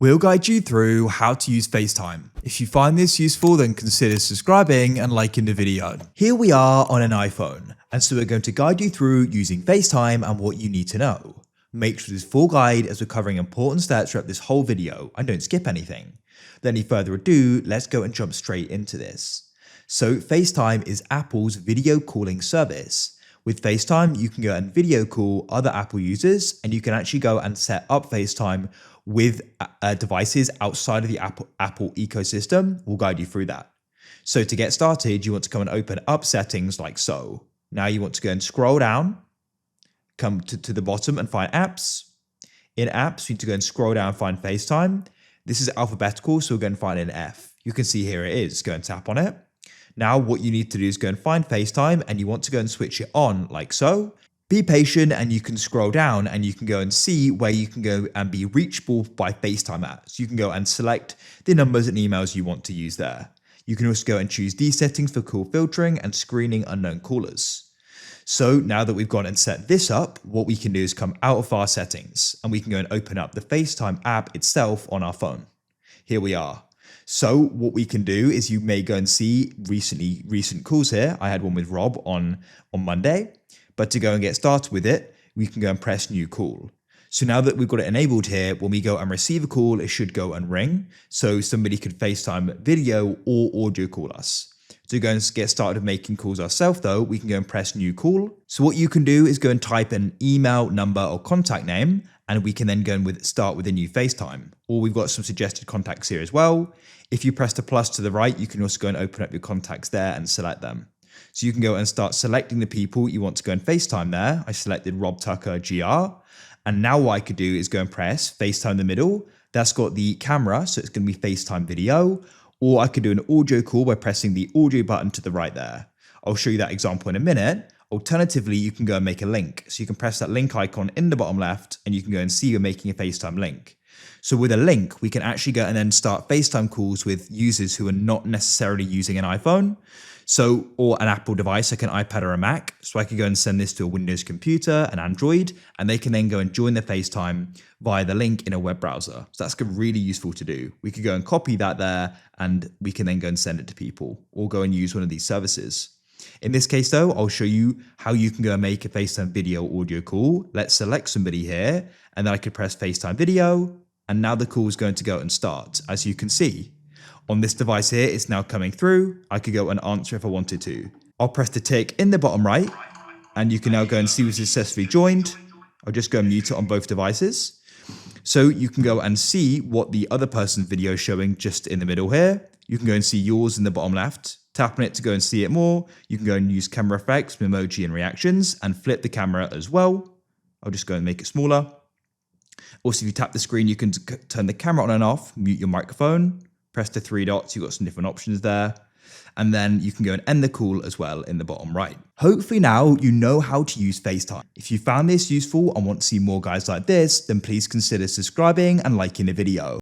We'll guide you through how to use FaceTime. If you find this useful, then consider subscribing and liking the video. Here we are on an iPhone, and so we're going to guide you through using FaceTime and what you need to know. Make sure this full guide as we're covering important steps throughout this whole video and don't skip anything. Without any further ado, let's go and jump straight into this. So FaceTime is Apple's video calling service. With FaceTime, you can go and video call other Apple users, and you can actually go and set up FaceTime with devices outside of the Apple ecosystem. We'll guide you through that. So to get started, you want to come and open up settings like so. Now you want to go and scroll down, come to the bottom and find apps. In apps, you need to go and scroll down and find FaceTime. This is alphabetical, so we'll go and find an F. You can see here it is. Go and tap on it. Now what you need to do is go and find FaceTime, and you want to go and switch it on like so. Be patient and you can scroll down and you can go and see where you can go and be reachable by FaceTime at. So you can go and select the numbers and emails you want to use there. You can also go and choose these settings for call filtering and screening unknown callers. So now that we've gone and set this up, what we can do is come out of our settings and we can go and open up the FaceTime app itself on our phone. Here we are. So what we can do is you may go and see recent calls here. I had one with Rob on Monday. But to go and get started with it, we can go and press new call. So now that we've got it enabled here, when we go and receive a call, it should go and ring. So somebody could FaceTime video or audio call us. To go and get started making calls ourselves though, we can go and press new call. So what you can do is go and type an email, number or contact name, and we can then go and start with a new FaceTime. Or we've got some suggested contacts here as well. If you press the plus to the right, you can also go and open up your contacts there and select them. So you can go and start selecting the people you want to go and FaceTime there. I selected Rob Tucker GR. And now what I could do is go and press FaceTime in the middle. That's got the camera, so it's going to be FaceTime video. Or I could do an audio call by pressing the audio button to the right there. I'll show you that example in a minute. Alternatively, you can go and make a link. So you can press that link icon in the bottom left and you can go and see you're making a FaceTime link. So with a link, we can actually go and then start FaceTime calls with users who are not necessarily using an iPhone. So, or an Apple device, like an iPad or a Mac. So I could go and send this to a Windows computer, an Android, and they can then go and join the FaceTime via the link in a web browser. So that's really useful to do. We could go and copy that there, and we can then go and send it to people or go and use one of these services. In this case though, I'll show you how you can go and make a FaceTime video audio call. Let's select somebody here, and then I could press FaceTime video, and now the call is going to go and start, as you can see. On this device here, it's now coming through. I could go and answer if I wanted to. I'll press the tick in the bottom right, and you can now go and see who's successfully joined. I'll just go and mute it on both devices. So you can go and see what the other person's video is showing just in the middle here. You can go and see yours in the bottom left. Tap on it to go and see it more. You can go and use camera effects, emoji and reactions, and flip the camera as well. I'll just go and make it smaller. Also, if you tap the screen, you can turn the camera on and off, mute your microphone. Press the three dots, you've got some different options there. And then you can go and end the call as well in the bottom right. Hopefully now you know how to use FaceTime. If you found this useful and want to see more guides like this, then please consider subscribing and liking the video.